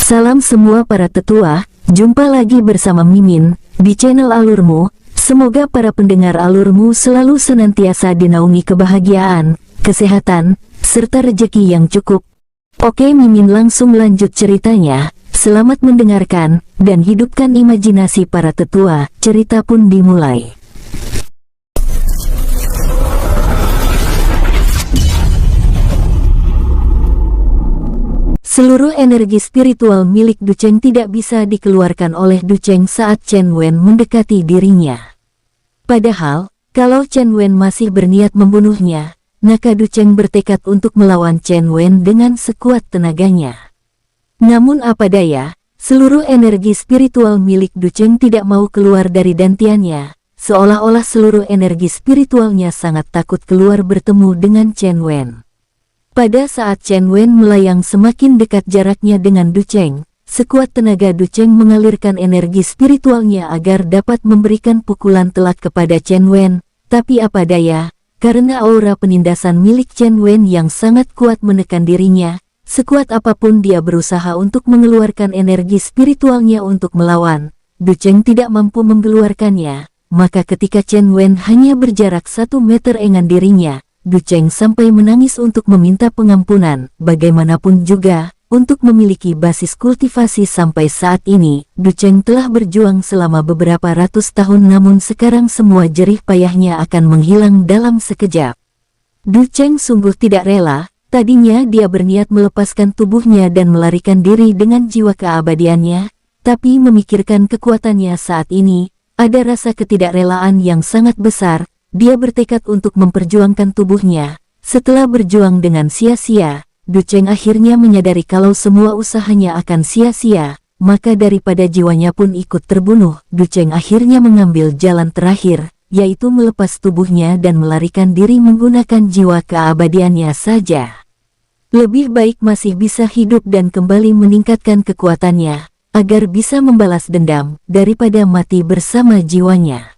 Salam semua para tetua, jumpa lagi bersama Mimin di channel Alurmu. Semoga para pendengar Alurmu selalu senantiasa dinaungi kebahagiaan, kesehatan, serta rezeki yang cukup. Oke, Mimin langsung lanjut ceritanya. Selamat mendengarkan dan hidupkan imajinasi para tetua. Cerita pun dimulai. Seluruh energi spiritual milik Du Cheng tidak bisa dikeluarkan oleh Du Cheng saat Chen Wen mendekati dirinya. Padahal, kalau Chen Wen masih berniat membunuhnya, maka Du Cheng bertekad untuk melawan Chen Wen dengan sekuat tenaganya. Namun apa daya, seluruh energi spiritual milik Du Cheng tidak mau keluar dari dantiannya, seolah-olah seluruh energi spiritualnya sangat takut keluar bertemu dengan Chen Wen. Pada saat Chen Wen melayang semakin dekat jaraknya dengan Du Cheng, sekuat tenaga Du Cheng mengalirkan energi spiritualnya agar dapat memberikan pukulan telak kepada Chen Wen. Tapi apa daya, karena aura penindasan milik Chen Wen yang sangat kuat menekan dirinya, sekuat apapun dia berusaha untuk mengeluarkan energi spiritualnya untuk melawan, Du Cheng tidak mampu mengeluarkannya. Maka ketika Chen Wen hanya berjarak 1 meter dengan dirinya, Du Cheng sampai menangis untuk meminta pengampunan. Bagaimanapun juga, untuk memiliki basis kultivasi sampai saat ini, Du Cheng telah berjuang selama beberapa ratus tahun, namun sekarang semua jerih payahnya akan menghilang dalam sekejap. Du Cheng sungguh tidak rela. Tadinya dia berniat melepaskan tubuhnya dan melarikan diri dengan jiwa keabadiannya, tapi memikirkan kekuatannya saat ini, ada rasa ketidakrelaan yang sangat besar. Dia bertekad untuk memperjuangkan tubuhnya. Setelah berjuang dengan sia-sia, Du Cheng akhirnya menyadari kalau semua usahanya akan sia-sia, maka daripada jiwanya pun ikut terbunuh, Du Cheng akhirnya mengambil jalan terakhir, yaitu melepas tubuhnya dan melarikan diri menggunakan jiwa keabadiannya saja. Lebih baik masih bisa hidup dan kembali meningkatkan kekuatannya, agar bisa membalas dendam, daripada mati bersama jiwanya.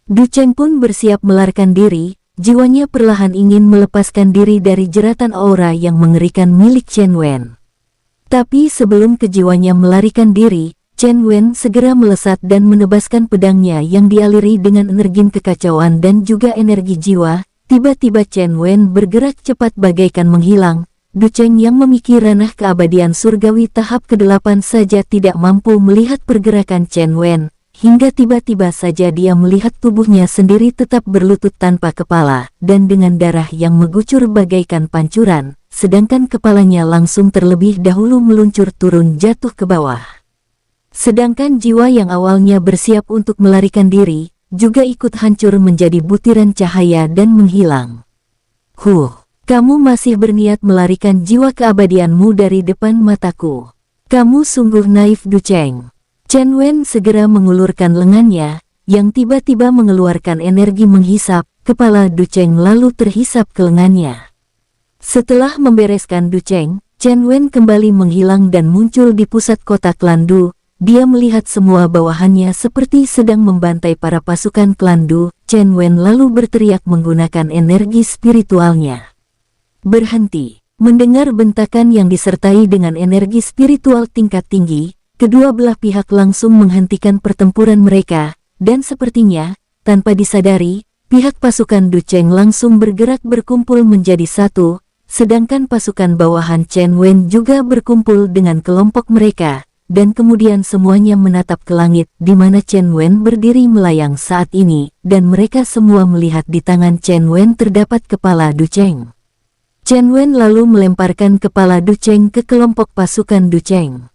Du Cheng pun bersiap melarikan diri, jiwanya perlahan ingin melepaskan diri dari jeratan aura yang mengerikan milik Chen Wen. Tapi sebelum kejiwanya melarikan diri, Chen Wen segera melesat dan menebaskan pedangnya yang dialiri dengan energi kekacauan dan juga energi jiwa. Tiba-tiba Chen Wen bergerak cepat bagaikan menghilang. Du Cheng yang memiliki ranah keabadian surgawi tahap ke-8 saja tidak mampu melihat pergerakan Chen Wen. Hingga tiba-tiba saja dia melihat tubuhnya sendiri tetap berlutut tanpa kepala, dan dengan darah yang mengucur bagaikan pancuran, sedangkan kepalanya langsung terlebih dahulu meluncur turun jatuh ke bawah. Sedangkan jiwa yang awalnya bersiap untuk melarikan diri, juga ikut hancur menjadi butiran cahaya dan menghilang. Kamu masih berniat melarikan jiwa keabadianmu dari depan mataku. Kamu sungguh naif, Du Cheng. Chen Wen segera mengulurkan lengannya, yang tiba-tiba mengeluarkan energi menghisap. Kepala Du Cheng lalu terhisap ke lengannya. Setelah membereskan Du Cheng, Chen Wen kembali menghilang dan muncul di pusat kota klan Du. Dia melihat semua bawahannya seperti sedang membantai para pasukan klan Du. Chen Wen lalu berteriak menggunakan energi spiritualnya. Berhenti. Mendengar bentakan yang disertai dengan energi spiritual tingkat tinggi, kedua belah pihak langsung menghentikan pertempuran mereka, dan sepertinya, tanpa disadari, pihak pasukan Du Cheng langsung bergerak berkumpul menjadi satu, sedangkan pasukan bawahan Chen Wen juga berkumpul dengan kelompok mereka, dan kemudian semuanya menatap ke langit di mana Chen Wen berdiri melayang saat ini, dan mereka semua melihat di tangan Chen Wen terdapat kepala Du Cheng. Chen Wen lalu melemparkan kepala Du Cheng ke kelompok pasukan Du Cheng.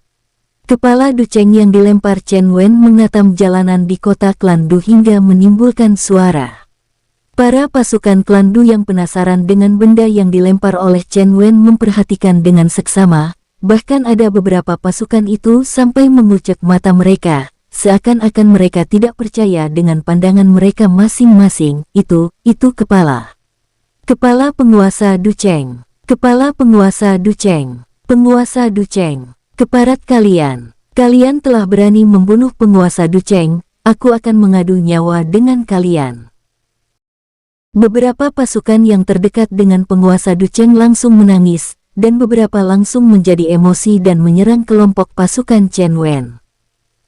Kepala Du Cheng yang dilempar Chen Wen mengatam jalanan di kota klan Du hingga menimbulkan suara. Para pasukan klan Du yang penasaran dengan benda yang dilempar oleh Chen Wen memperhatikan dengan seksama, bahkan ada beberapa pasukan itu sampai mengucek mata mereka, seakan-akan mereka tidak percaya dengan pandangan mereka masing-masing. Itu kepala. Kepala penguasa Du Cheng. Kepala penguasa Du Cheng. Penguasa Du Cheng. Keparat kalian. Kalian telah berani membunuh penguasa Du Cheng, aku akan mengadu nyawa dengan kalian. Beberapa pasukan yang terdekat dengan penguasa Du Cheng langsung menangis, dan beberapa langsung menjadi emosi dan menyerang kelompok pasukan Chen Wen.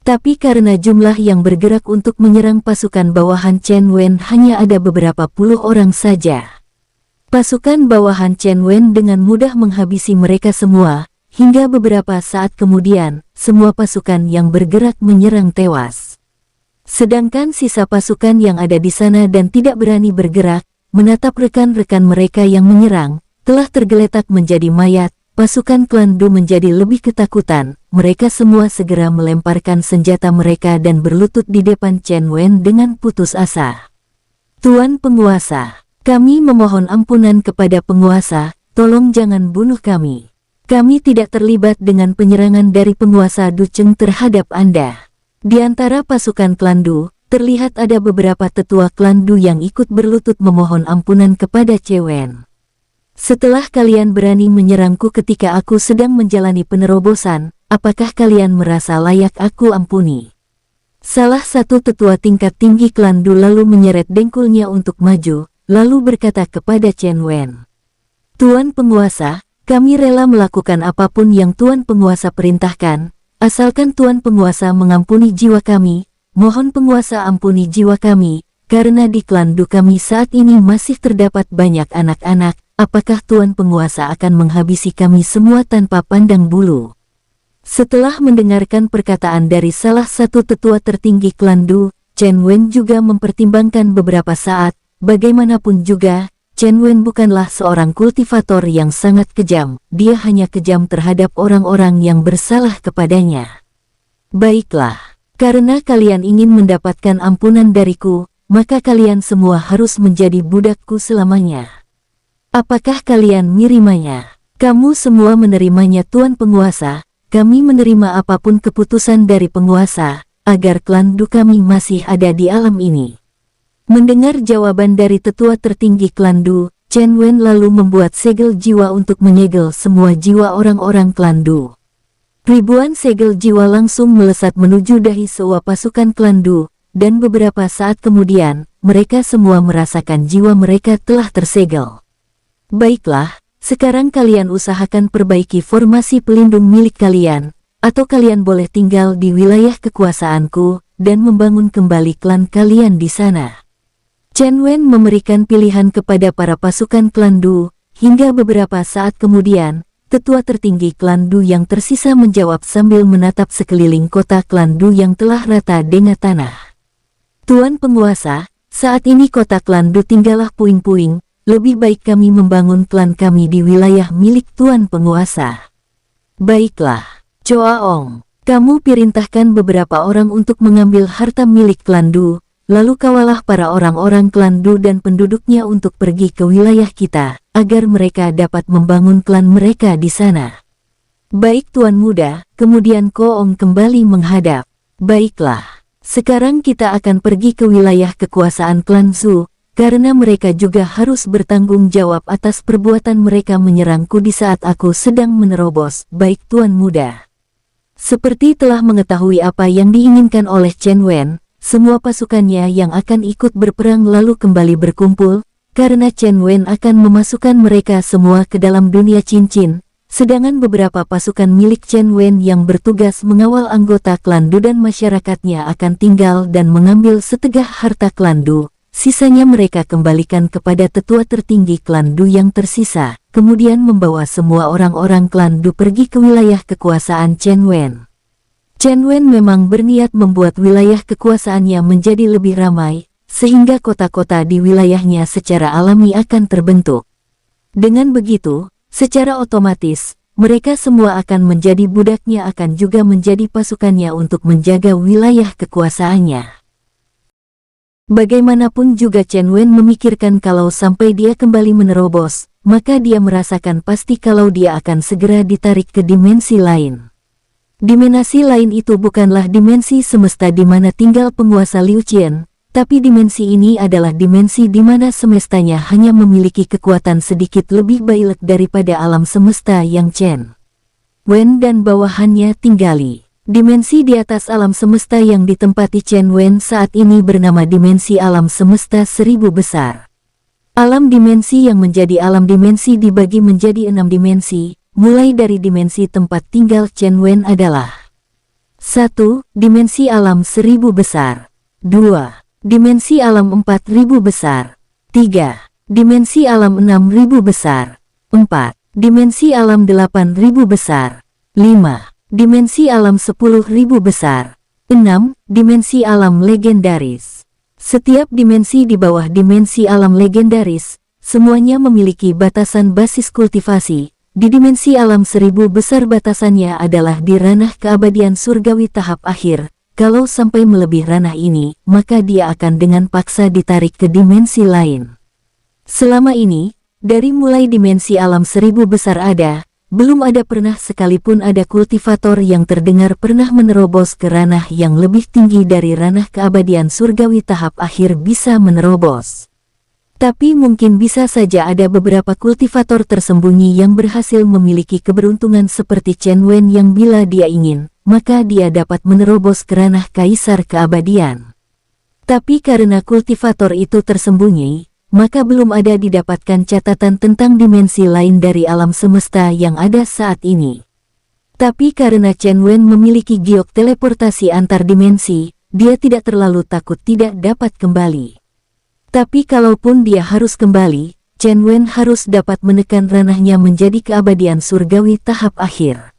Tapi karena jumlah yang bergerak untuk menyerang pasukan bawahan Chen Wen hanya ada beberapa puluh orang saja, pasukan bawahan Chen Wen dengan mudah menghabisi mereka semua, hingga beberapa saat kemudian, semua pasukan yang bergerak menyerang tewas. Sedangkan sisa pasukan yang ada di sana dan tidak berani bergerak, menatap rekan-rekan mereka yang menyerang, telah tergeletak menjadi mayat. Pasukan klan Du menjadi lebih ketakutan. Mereka semua segera melemparkan senjata mereka dan berlutut di depan Chen Wen dengan putus asa. "Tuan penguasa, kami memohon ampunan kepada penguasa, tolong jangan bunuh kami. Kami tidak terlibat dengan penyerangan dari penguasa Du Cheng terhadap Anda." Di antara pasukan klan Du, terlihat ada beberapa tetua klan Du yang ikut berlutut memohon ampunan kepada Chen Wen. "Setelah kalian berani menyerangku ketika aku sedang menjalani penerobosan, apakah kalian merasa layak aku ampuni?" Salah satu tetua tingkat tinggi klan Du lalu menyeret dengkulnya untuk maju, lalu berkata kepada Chen Wen, "Tuan penguasa, kami rela melakukan apapun yang Tuan penguasa perintahkan, asalkan Tuan penguasa mengampuni jiwa kami. Mohon penguasa ampuni jiwa kami, karena di klan Du kami saat ini masih terdapat banyak anak-anak. Apakah Tuan penguasa akan menghabisi kami semua tanpa pandang bulu?" Setelah mendengarkan perkataan dari salah satu tetua tertinggi klan Du, Chen Wen juga mempertimbangkan beberapa saat. Bagaimanapun juga, Chen Wen bukanlah seorang kultivator yang sangat kejam, dia hanya kejam terhadap orang-orang yang bersalah kepadanya. "Baiklah, karena kalian ingin mendapatkan ampunan dariku, maka kalian semua harus menjadi budakku selamanya. Apakah kalian menerimanya?" "Kamu semua menerimanya Tuan penguasa, kami menerima apapun keputusan dari penguasa, agar klan Du kami masih ada di alam ini." Mendengar jawaban dari tetua tertinggi klan Du, Chen Wen lalu membuat segel jiwa untuk menyegel semua jiwa orang-orang klan Du. Ribuan segel jiwa langsung melesat menuju dahi semua pasukan klan Du, dan beberapa saat kemudian, mereka semua merasakan jiwa mereka telah tersegel. "Baiklah, sekarang kalian usahakan perbaiki formasi pelindung milik kalian, atau kalian boleh tinggal di wilayah kekuasaanku, dan membangun kembali klan kalian di sana." Chen Wen memberikan pilihan kepada para pasukan klan Du, hingga beberapa saat kemudian, tetua tertinggi klan Du yang tersisa menjawab sambil menatap sekeliling kota klan Du yang telah rata dengan tanah. "Tuan penguasa, saat ini kota klan Du tinggallah puing-puing. Lebih baik kami membangun klan kami di wilayah milik Tuan penguasa." "Baiklah, Choa Ong, kamu perintahkan beberapa orang untuk mengambil harta milik klan Du, lalu kawalah para orang-orang klan Du dan penduduknya untuk pergi ke wilayah kita, agar mereka dapat membangun klan mereka di sana." "Baik Tuan Muda." Kemudian Ko Ong kembali menghadap. "Baiklah, sekarang kita akan pergi ke wilayah kekuasaan klan Zhu, karena mereka juga harus bertanggung jawab atas perbuatan mereka menyerangku di saat aku sedang menerobos." "Baik Tuan Muda." Seperti telah mengetahui apa yang diinginkan oleh Chen Wen, semua pasukannya yang akan ikut berperang lalu kembali berkumpul, karena Chen Wen akan memasukkan mereka semua ke dalam dunia cincin, sedangkan beberapa pasukan milik Chen Wen yang bertugas mengawal anggota klan Du dan masyarakatnya akan tinggal dan mengambil setegah harta klan Du. Sisanya mereka kembalikan kepada tetua tertinggi klan Du yang tersisa, kemudian membawa semua orang-orang klan Du pergi ke wilayah kekuasaan Chen Wen. Chen Wen memang berniat membuat wilayah kekuasaannya menjadi lebih ramai, sehingga kota-kota di wilayahnya secara alami akan terbentuk. Dengan begitu, secara otomatis, mereka semua akan menjadi budaknya akan juga menjadi pasukannya untuk menjaga wilayah kekuasaannya. Bagaimanapun juga Chen Wen memikirkan kalau sampai dia kembali menerobos, maka dia merasakan pasti kalau dia akan segera ditarik ke dimensi lain. Dimensi lain itu bukanlah dimensi semesta di mana tinggal penguasa Liu Qian, tapi dimensi ini adalah dimensi di mana semestanya hanya memiliki kekuatan sedikit lebih baik daripada alam semesta yang Chen Wen dan bawahannya tinggali. Dimensi di atas alam semesta yang ditempati Chen Wen saat ini bernama dimensi alam semesta 1000 besar. Alam dimensi yang menjadi alam dimensi dibagi menjadi 6 dimensi, mulai dari dimensi tempat tinggal Chen Wen adalah 1. Dimensi alam 1000 besar. 2. Dimensi alam 4000 besar. 3. Dimensi alam 6000 besar. 4. Dimensi alam 8000 besar. 5. Dimensi alam 10.000 besar. 6. Dimensi alam legendaris. Setiap dimensi di bawah dimensi alam legendaris, semuanya memiliki batasan basis kultivasi. Di dimensi alam 1000 besar batasannya adalah di ranah keabadian surgawi tahap akhir. Kalau sampai melebihi ranah ini, maka dia akan dengan paksa ditarik ke dimensi lain. Selama ini, dari mulai dimensi alam 1000 besar belum ada pernah sekalipun ada kultivator yang terdengar pernah menerobos ke ranah yang lebih tinggi dari ranah keabadian surgawi tahap akhir bisa menerobos. Tapi mungkin bisa saja ada beberapa kultivator tersembunyi yang berhasil memiliki keberuntungan seperti Chen Wen yang bila dia ingin, maka dia dapat menerobos ke ranah kaisar keabadian. Tapi karena kultivator itu tersembunyi, maka belum ada didapatkan catatan tentang dimensi lain dari alam semesta yang ada saat ini. Tapi karena Chen Wen memiliki giok teleportasi antar dimensi, dia tidak terlalu takut tidak dapat kembali. Tapi kalaupun dia harus kembali, Chen Wen harus dapat menekan ranahnya menjadi keabadian surgawi tahap akhir.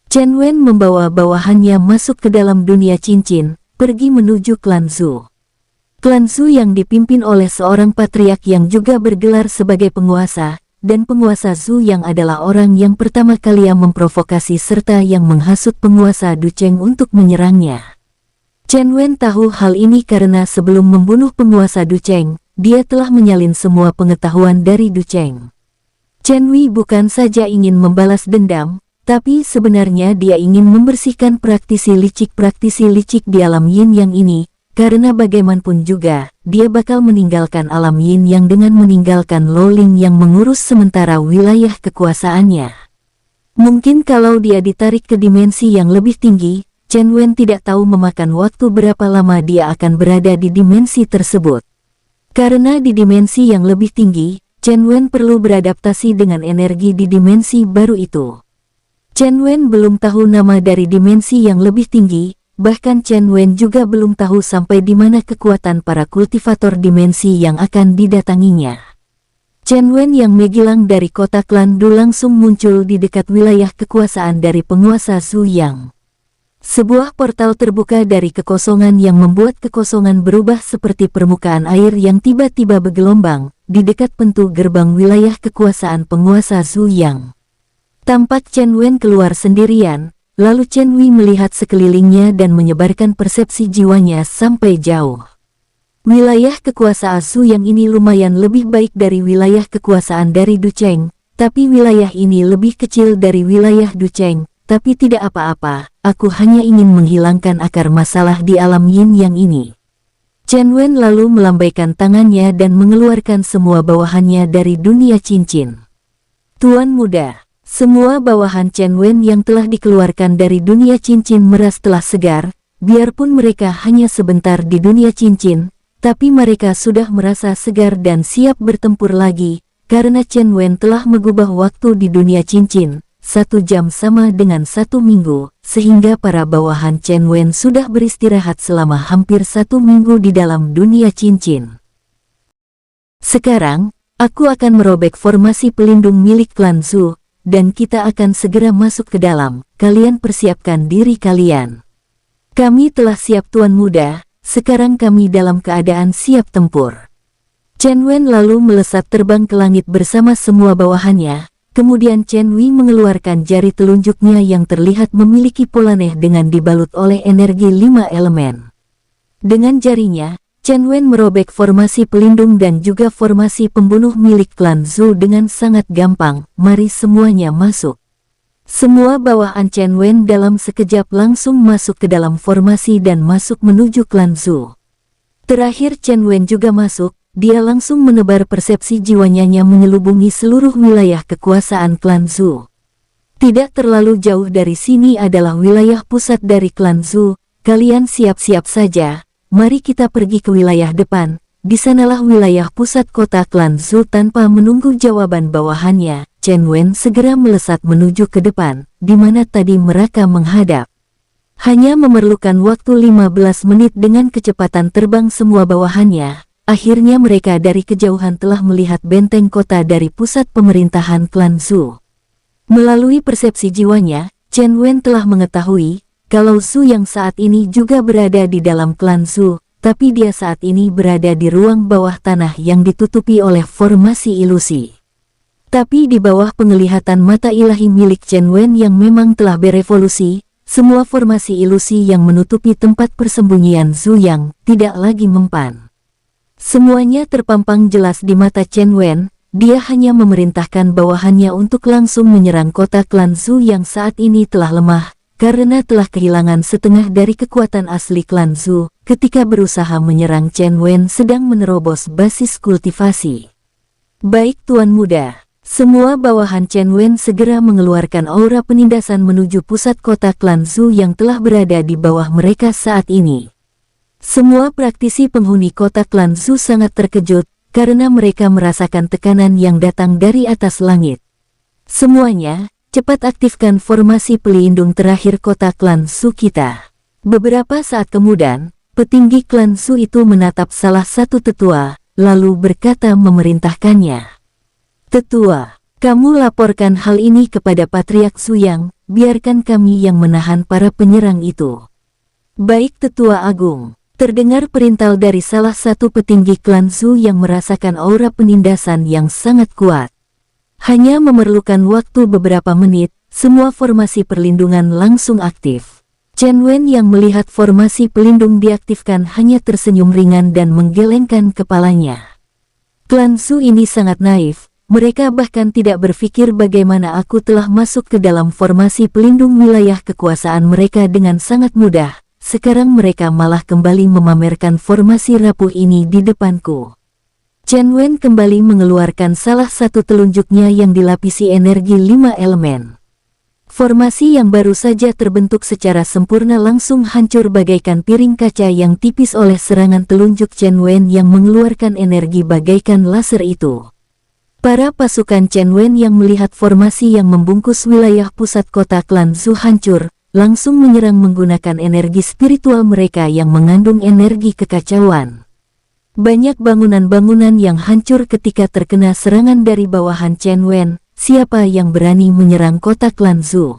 Chen Wen membawa bawahannya masuk ke dalam dunia cincin, pergi menuju klan Zhu. Klan Zhu yang dipimpin oleh seorang patriark yang juga bergelar sebagai penguasa, dan penguasa Zhu yang adalah orang yang pertama kali memprovokasi serta yang menghasut penguasa Du Cheng untuk menyerangnya. Chen Wen tahu hal ini karena sebelum membunuh penguasa Du Cheng, dia telah menyalin semua pengetahuan dari Du Cheng. Chen Wei bukan saja ingin membalas dendam, tapi sebenarnya dia ingin membersihkan praktisi licik di alam yin yang ini. Karena bagaimanapun juga, dia bakal meninggalkan alam yin yang dengan meninggalkan Lo Ling yang mengurus sementara wilayah kekuasaannya. Mungkin kalau dia ditarik ke dimensi yang lebih tinggi, Chen Wen tidak tahu memakan waktu berapa lama dia akan berada di dimensi tersebut. Karena di dimensi yang lebih tinggi, Chen Wen perlu beradaptasi dengan energi di dimensi baru itu. Chen Wen belum tahu nama dari dimensi yang lebih tinggi. Bahkan Chen Wen juga belum tahu sampai di mana kekuatan para kultivator dimensi yang akan didatanginya. Chen Wen yang menghilang dari kota klan Du langsung muncul di dekat wilayah kekuasaan dari penguasa Zhu Yang. Sebuah portal terbuka dari kekosongan yang membuat kekosongan berubah seperti permukaan air yang tiba-tiba bergelombang, di dekat pintu gerbang wilayah kekuasaan penguasa Zhu Yang. Tampak Chen Wen keluar sendirian. Lalu Chen Wei melihat sekelilingnya dan menyebarkan persepsi jiwanya sampai jauh. Wilayah kekuasaan Zhu yang ini lumayan lebih baik dari wilayah kekuasaan dari Du Cheng, tapi wilayah ini lebih kecil dari wilayah Du Cheng, tapi tidak apa-apa, aku hanya ingin menghilangkan akar masalah di alam yin yang ini. Chen Wen lalu melambaikan tangannya dan mengeluarkan semua bawahannya dari dunia cincin. Tuan muda. Semua bawahan Chen Wen yang telah dikeluarkan dari dunia cincin meras telah segar, biarpun mereka hanya sebentar di dunia cincin, tapi mereka sudah merasa segar dan siap bertempur lagi, karena Chen Wen telah mengubah waktu di dunia cincin, 1 jam sama dengan 1 minggu, sehingga para bawahan Chen Wen sudah beristirahat selama hampir 1 minggu di dalam dunia cincin. Sekarang, aku akan merobek formasi pelindung milik klan Zhu, dan kita akan segera masuk ke dalam, kalian persiapkan diri kalian. Kami telah siap tuan muda, sekarang kami dalam keadaan siap tempur. Chen Wen lalu melesat terbang ke langit bersama semua bawahannya, kemudian Chen Wei mengeluarkan jari telunjuknya yang terlihat memiliki polaneh dengan dibalut oleh energi 5 elemen. Dengan jarinya, Chen Wen merobek formasi pelindung dan juga formasi pembunuh milik klan Zhu dengan sangat gampang. Mari semuanya masuk. Semua bawahan Chen Wen dalam sekejap langsung masuk ke dalam formasi dan masuk menuju klan Zhu. Terakhir Chen Wen juga masuk, dia langsung menebar persepsi jiwanya menyelubungi seluruh wilayah kekuasaan klan Zhu. Tidak terlalu jauh dari sini adalah wilayah pusat dari klan Zhu, kalian siap-siap saja. Mari kita pergi ke wilayah depan, di sanalah wilayah pusat kota klan Zhu. Tanpa menunggu jawaban bawahannya, Chen Wen segera melesat menuju ke depan, di mana tadi mereka menghadap. Hanya memerlukan waktu 15 menit dengan kecepatan terbang semua bawahannya. Akhirnya mereka dari kejauhan telah melihat benteng kota dari pusat pemerintahan klan Zhu. Melalui persepsi jiwanya, Chen Wen telah mengetahui kalau Zhu yang saat ini juga berada di dalam klan Zhu, tapi dia saat ini berada di ruang bawah tanah yang ditutupi oleh formasi ilusi. Tapi di bawah penglihatan mata ilahi milik Chen Wen yang memang telah berevolusi, semua formasi ilusi yang menutupi tempat persembunyian Zhu yang tidak lagi mempan. Semuanya terpampang jelas di mata Chen Wen, dia hanya memerintahkan bawahannya untuk langsung menyerang kota klan Zhu yang saat ini telah lemah, karena telah kehilangan setengah dari kekuatan asli klan Zhu, ketika berusaha menyerang Chen Wen sedang menerobos basis kultivasi. Baik Tuan Muda. Semua bawahan Chen Wen segera mengeluarkan aura penindasan menuju pusat kota klan Zhu yang telah berada di bawah mereka saat ini. Semua praktisi penghuni kota klan Zhu sangat terkejut, karena mereka merasakan tekanan yang datang dari atas langit. Semuanya, cepat aktifkan formasi pelindung terakhir kota klan Zhu kita. Beberapa saat kemudian, petinggi klan Zhu itu menatap salah satu tetua, lalu berkata memerintahkannya. Tetua, kamu laporkan hal ini kepada Patriark Zuyang, biarkan kami yang menahan para penyerang itu. Baik Tetua Agung, terdengar perintah dari salah satu petinggi klan Zhu yang merasakan aura penindasan yang sangat kuat. Hanya memerlukan waktu beberapa menit, semua formasi perlindungan langsung aktif. Chen Wen yang melihat formasi pelindung diaktifkan hanya tersenyum ringan dan menggelengkan kepalanya. Klan Zhu ini sangat naif. Mereka bahkan tidak berpikir bagaimana aku telah masuk ke dalam formasi pelindung wilayah kekuasaan mereka dengan sangat mudah. Sekarang mereka malah kembali memamerkan formasi rapuh ini di depanku. Chen Wen kembali mengeluarkan salah satu telunjuknya yang dilapisi energi 5 elemen. Formasi yang baru saja terbentuk secara sempurna langsung hancur bagaikan piring kaca yang tipis oleh serangan telunjuk Chen Wen yang mengeluarkan energi bagaikan laser itu. Para pasukan Chen Wen yang melihat formasi yang membungkus wilayah pusat kota klan Zhu hancur, langsung menyerang menggunakan energi spiritual mereka yang mengandung energi kekacauan. Banyak bangunan-bangunan yang hancur ketika terkena serangan dari bawahan Chen Wen. Siapa yang berani menyerang kota klan Zhu?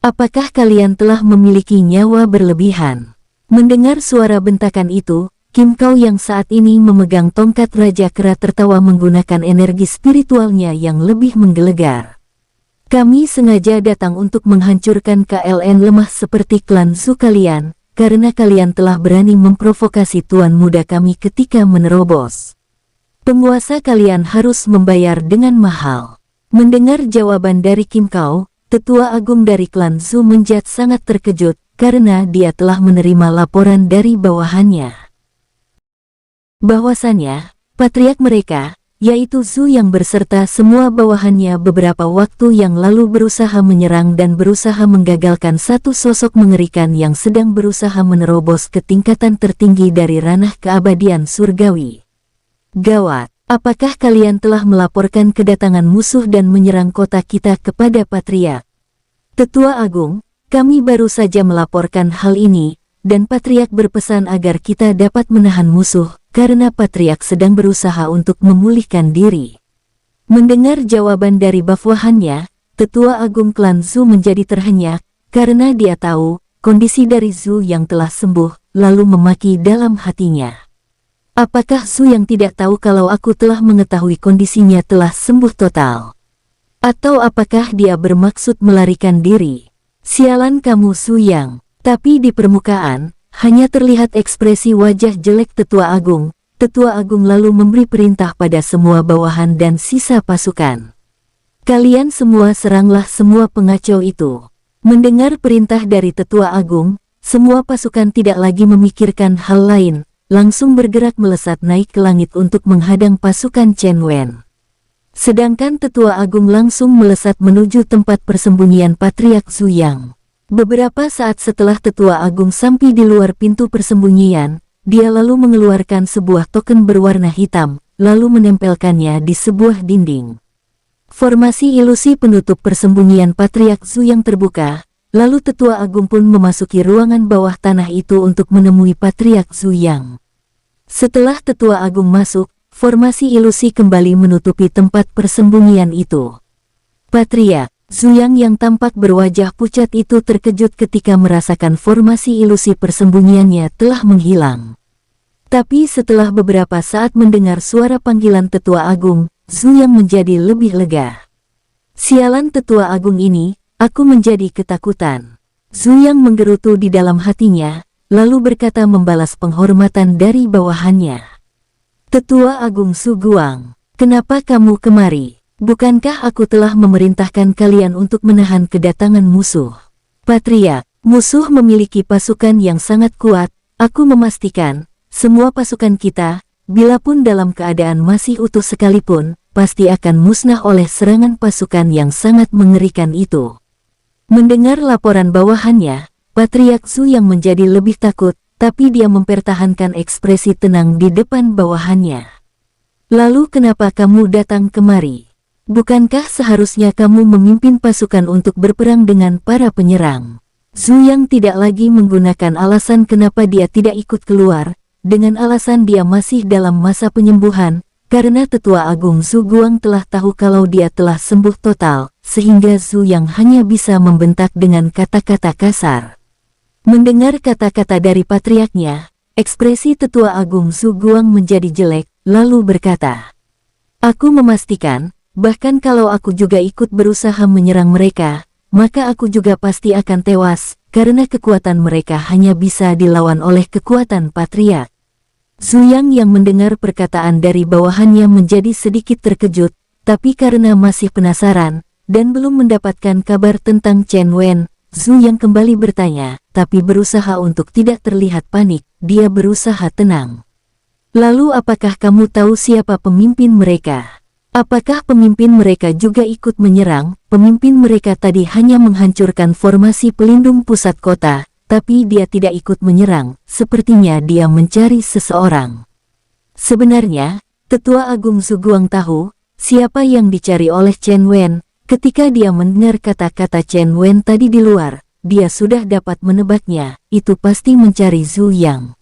Apakah kalian telah memiliki nyawa berlebihan? Mendengar suara bentakan itu, Kim Kau yang saat ini memegang tongkat Raja Kera tertawa menggunakan energi spiritualnya yang lebih menggelegar. Kami sengaja datang untuk menghancurkan KLN lemah seperti klan Zhu kalian, karena kalian telah berani memprovokasi tuan muda kami ketika menerobos. Penguasa kalian harus membayar dengan mahal. Mendengar jawaban dari Kim Kau, tetua agung dari klan Zhu menjat sangat terkejut, karena dia telah menerima laporan dari bawahannya. Bahwasannya, patriark mereka, yaitu Zhu yang berserta semua bawahannya beberapa waktu yang lalu berusaha menyerang dan berusaha menggagalkan satu sosok mengerikan yang sedang berusaha menerobos ke tingkatan tertinggi dari ranah keabadian surgawi. Gawat, apakah kalian telah melaporkan kedatangan musuh dan menyerang kota kita kepada patriark? Tetua Agung, kami baru saja melaporkan hal ini, dan patriark berpesan agar kita dapat menahan musuh, karena patriark sedang berusaha untuk memulihkan diri. Mendengar jawaban dari bawahannya, tetua agung klan Zhu menjadi terhenyak, karena dia tahu kondisi dari Zhu yang telah sembuh, lalu memaki dalam hatinya. Apakah Zhu yang tidak tahu kalau aku telah mengetahui kondisinya telah sembuh total? Atau apakah dia bermaksud melarikan diri? Sialan kamu Zhu Yang. Tapi di permukaan, hanya terlihat ekspresi wajah jelek tetua agung. Tetua agung lalu memberi perintah pada semua bawahan dan sisa pasukan. Kalian semua seranglah semua pengacau itu. Mendengar perintah dari tetua agung, semua pasukan tidak lagi memikirkan hal lain, langsung bergerak melesat naik ke langit untuk menghadang pasukan Chen Wen. Sedangkan tetua agung langsung melesat menuju tempat persembunyian patriark Zhu Yang. Beberapa saat setelah tetua agung sampai di luar pintu persembunyian, dia lalu mengeluarkan sebuah token berwarna hitam, lalu menempelkannya di sebuah dinding. Formasi ilusi penutup persembunyian Patriark Zhu yang terbuka, lalu Tetua Agung pun memasuki ruangan bawah tanah itu untuk menemui Patriark Zhu Yang. Setelah Tetua Agung masuk, formasi ilusi kembali menutupi tempat persembunyian itu. Patriark Zhu yang tampak berwajah pucat itu terkejut ketika merasakan formasi ilusi persembunyiannya telah menghilang. Tapi setelah beberapa saat mendengar suara panggilan Tetua Agung, Zhu yang menjadi lebih lega. Sialan Tetua Agung ini, aku menjadi ketakutan. Zhu yang menggerutu di dalam hatinya, lalu berkata membalas penghormatan dari bawahannya. Tetua Agung Zhu Guang, kenapa kamu kemari? Bukankah aku telah memerintahkan kalian untuk menahan kedatangan musuh? Patriark, musuh memiliki pasukan yang sangat kuat, aku memastikan, semua pasukan kita, bilapun dalam keadaan masih utuh sekalipun, pasti akan musnah oleh serangan pasukan yang sangat mengerikan itu. Mendengar laporan bawahannya, Patriark Zhu yang menjadi lebih takut, tapi dia mempertahankan ekspresi tenang di depan bawahannya. Lalu kenapa kamu datang kemari? Bukankah seharusnya kamu memimpin pasukan untuk berperang dengan para penyerang? Zhu yang tidak lagi menggunakan alasan kenapa dia tidak ikut keluar, dengan alasan dia masih dalam masa penyembuhan, karena Tetua Agung Zhu Guang telah tahu kalau dia telah sembuh total, sehingga Zhu yang hanya bisa membentak dengan kata-kata kasar. Mendengar kata-kata dari patriarknya, ekspresi Tetua Agung Zhu Guang menjadi jelek, lalu berkata, "Aku memastikan, bahkan kalau aku juga ikut berusaha menyerang mereka, maka aku juga pasti akan tewas, karena kekuatan mereka hanya bisa dilawan oleh kekuatan patriark." Zhu yang mendengar perkataan dari bawahannya menjadi sedikit terkejut, tapi karena masih penasaran, dan belum mendapatkan kabar tentang Chen Wen, Zhu yang kembali bertanya, tapi berusaha untuk tidak terlihat panik, dia berusaha tenang. "Lalu apakah kamu tahu siapa pemimpin mereka? Apakah pemimpin mereka juga ikut menyerang?" Pemimpin mereka tadi hanya menghancurkan formasi pelindung pusat kota, tapi dia tidak ikut menyerang, sepertinya dia mencari seseorang. Sebenarnya, Tetua Agung Zhu Guang tahu, siapa yang dicari oleh Chen Wen. Ketika dia mendengar kata-kata Chen Wen tadi di luar, dia sudah dapat menebaknya, itu pasti mencari Zhu Yang.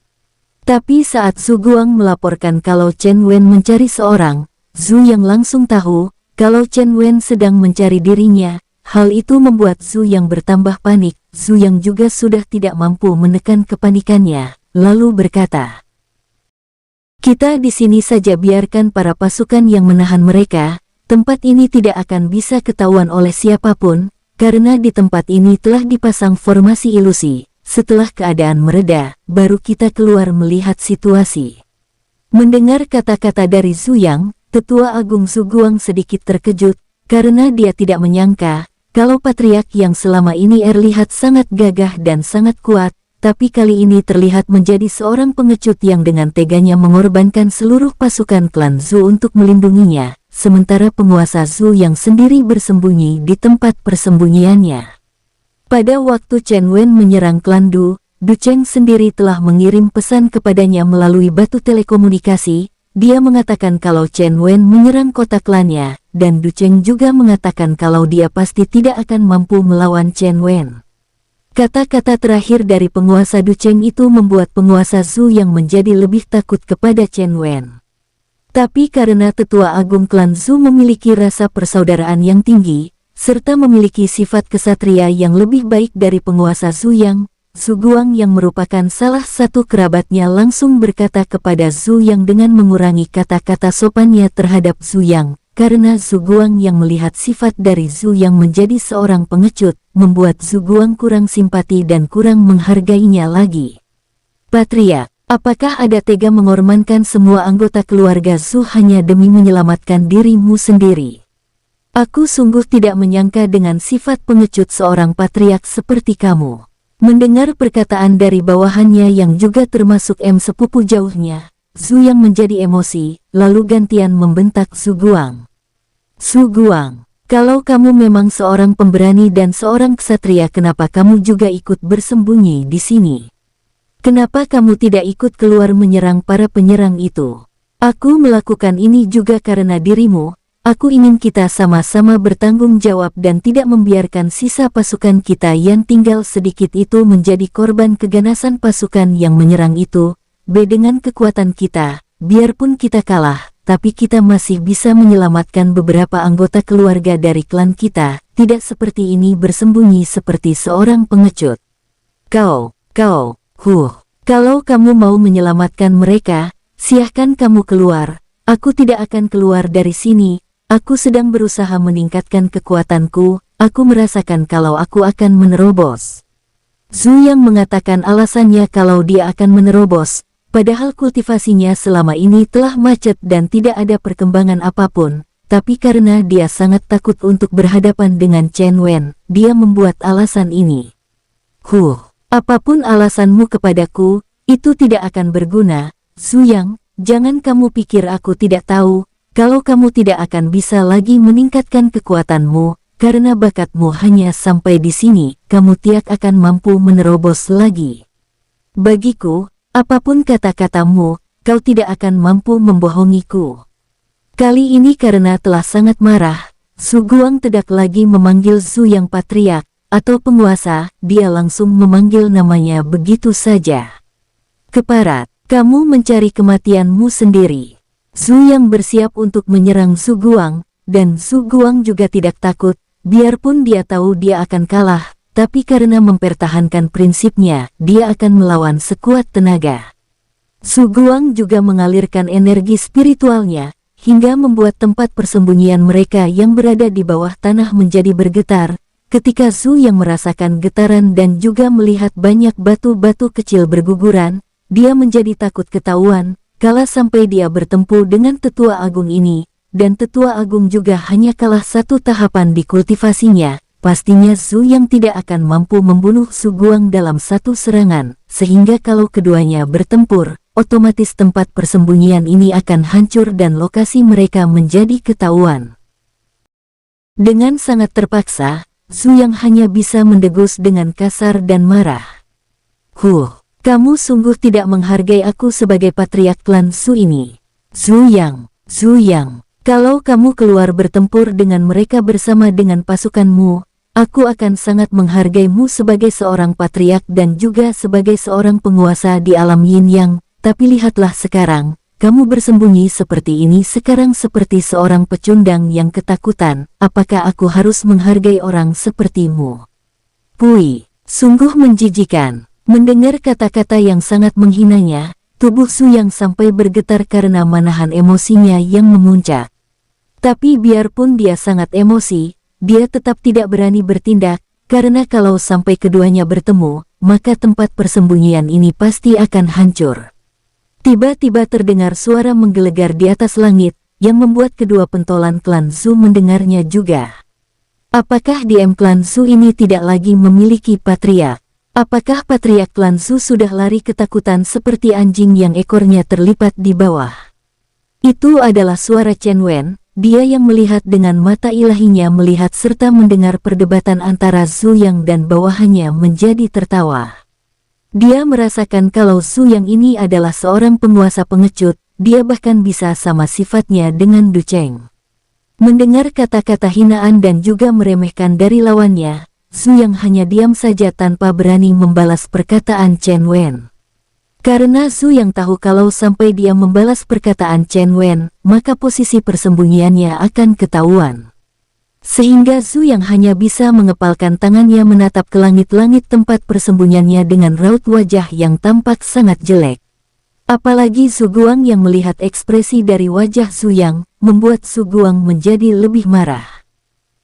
Tapi saat Zhu Guang melaporkan kalau Chen Wen mencari seorang, Zhu Yang langsung tahu, kalau Chen Wen sedang mencari dirinya. Hal itu membuat Zhu Yang bertambah panik. Zhu Yang juga sudah tidak mampu menekan kepanikannya, lalu berkata, "Kita di sini saja, biarkan para pasukan yang menahan mereka. Tempat ini tidak akan bisa ketahuan oleh siapapun, karena di tempat ini telah dipasang formasi ilusi. Setelah keadaan mereda, baru kita keluar melihat situasi." Mendengar kata-kata dari Zhu Yang, Tetua Agung Zhu Guang sedikit terkejut, karena dia tidak menyangka, kalau patriark yang selama ini terlihat sangat gagah dan sangat kuat, tapi kali ini terlihat menjadi seorang pengecut yang dengan teganya mengorbankan seluruh pasukan klan Zhu untuk melindunginya, sementara penguasa Zhu yang sendiri bersembunyi di tempat persembunyiannya. Pada waktu Chen Wen menyerang klan Du Cheng sendiri telah mengirim pesan kepadanya melalui batu telekomunikasi. Dia mengatakan kalau Chen Wen menyerang kota klannya, dan Du Cheng juga mengatakan kalau dia pasti tidak akan mampu melawan Chen Wen. Kata-kata terakhir dari penguasa Du Cheng itu membuat penguasa Zhu yang menjadi lebih takut kepada Chen Wen. Tapi karena Tetua Agung klan Zhu memiliki rasa persaudaraan yang tinggi, serta memiliki sifat kesatria yang lebih baik dari penguasa Zhu Yang, Zhu Guang yang merupakan salah satu kerabatnya langsung berkata kepada Zhu Yang dengan mengurangi kata-kata sopannya terhadap Zhu Yang, karena Zhu Guang yang melihat sifat dari Zhu Yang menjadi seorang pengecut, membuat Zhu Guang kurang simpati dan kurang menghargainya lagi. "Patriark, apakah ada tega mengorbankan semua anggota keluarga Zhu hanya demi menyelamatkan dirimu sendiri? Aku sungguh tidak menyangka dengan sifat pengecut seorang patriark seperti kamu." Mendengar perkataan dari bawahannya yang juga termasuk sepupu jauhnya, Zhu yang menjadi emosi, lalu gantian membentak Zhu Guang. "Zhu Guang, kalau kamu memang seorang pemberani dan seorang ksatria, kenapa kamu juga ikut bersembunyi di sini? Kenapa kamu tidak ikut keluar menyerang para penyerang itu? Aku melakukan ini juga karena dirimu. Aku ingin kita sama-sama bertanggung jawab dan tidak membiarkan sisa pasukan kita yang tinggal sedikit itu menjadi korban keganasan pasukan yang menyerang itu. Dengan kekuatan kita, biarpun kita kalah, tapi kita masih bisa menyelamatkan beberapa anggota keluarga dari klan kita, tidak seperti ini bersembunyi seperti seorang pengecut. Kalau kamu mau menyelamatkan mereka, silahkan kamu keluar. Aku tidak akan keluar dari sini. Aku sedang berusaha meningkatkan kekuatanku, aku merasakan kalau aku akan menerobos. Zhu Yang mengatakan alasannya kalau dia akan menerobos, padahal kultivasinya selama ini telah macet dan tidak ada perkembangan apapun, tapi karena dia sangat takut untuk berhadapan dengan Chen Wen, dia membuat alasan ini. Apapun alasanmu kepadaku, itu tidak akan berguna, Zhu Yang, jangan kamu pikir aku tidak tahu. Kalau kamu tidak akan bisa lagi meningkatkan kekuatanmu, karena bakatmu hanya sampai di sini, kamu tidak akan mampu menerobos lagi. Bagiku, apapun kata-katamu, kau tidak akan mampu membohongiku. Kali ini karena telah sangat marah, Su Guang tidak lagi memanggil Zhu Yang patriark, atau penguasa, dia langsung memanggil namanya begitu saja. Keparat, kamu mencari kematianmu sendiri. Zhu Yang bersiap untuk menyerang Su Guang, dan Su Guang juga tidak takut, biarpun dia tahu dia akan kalah, tapi karena mempertahankan prinsipnya, dia akan melawan sekuat tenaga. Su Guang juga mengalirkan energi spiritualnya, hingga membuat tempat persembunyian mereka yang berada di bawah tanah menjadi bergetar. Ketika Zhu Yang merasakan getaran dan juga melihat banyak batu-batu kecil berguguran, dia menjadi takut ketahuan. Kala sampai dia bertempur dengan Tetua Agung ini, dan Tetua Agung juga hanya kalah satu tahapan di kultivasinya, pastinya Zhu Yang tidak akan mampu membunuh Su Guang dalam satu serangan, sehingga kalau keduanya bertempur, otomatis tempat persembunyian ini akan hancur dan lokasi mereka menjadi ketahuan. Dengan sangat terpaksa, Zhu Yang hanya bisa mendegus dengan kasar dan marah. Kamu sungguh tidak menghargai aku sebagai patriark klan Su ini. Zhu Yang, kalau kamu keluar bertempur dengan mereka bersama dengan pasukanmu, aku akan sangat menghargaimu sebagai seorang patriark dan juga sebagai seorang penguasa di alam Yin Yang, tapi lihatlah sekarang, kamu bersembunyi seperti ini sekarang seperti seorang pecundang yang ketakutan, apakah aku harus menghargai orang sepertimu? Sungguh menjijikan. Mendengar kata-kata yang sangat menghinanya, tubuh Zhu Yang sampai bergetar karena menahan emosinya yang memuncak. Tapi biarpun dia sangat emosi, dia tetap tidak berani bertindak, karena kalau sampai keduanya bertemu, maka tempat persembunyian ini pasti akan hancur. Tiba-tiba terdengar suara menggelegar di atas langit, yang membuat kedua pentolan klan Zhu mendengarnya juga. Apakah DM klan Zhu ini tidak lagi memiliki patriark? Apakah patriark klan Zhu sudah lari ketakutan seperti anjing yang ekornya terlipat di bawah? Itu adalah suara Chen Wen, dia yang melihat dengan mata ilahinya melihat serta mendengar perdebatan antara Zhu Yang dan bawahannya menjadi tertawa. Dia merasakan kalau Zhu Yang ini adalah seorang penguasa pengecut, dia bahkan bisa sama sifatnya dengan Du Cheng. Mendengar kata-kata hinaan dan juga meremehkan dari lawannya, Zhu Yang hanya diam saja tanpa berani membalas perkataan Chen Wen. Karena Zhu Yang tahu kalau sampai dia membalas perkataan Chen Wen, maka posisi persembunyiannya akan ketahuan. Sehingga Zhu Yang hanya bisa mengepalkan tangannya menatap ke langit-langit tempat persembunyiannya dengan raut wajah yang tampak sangat jelek. Apalagi Su Guang yang melihat ekspresi dari wajah Zhu Yang, membuat Su Guang menjadi lebih marah.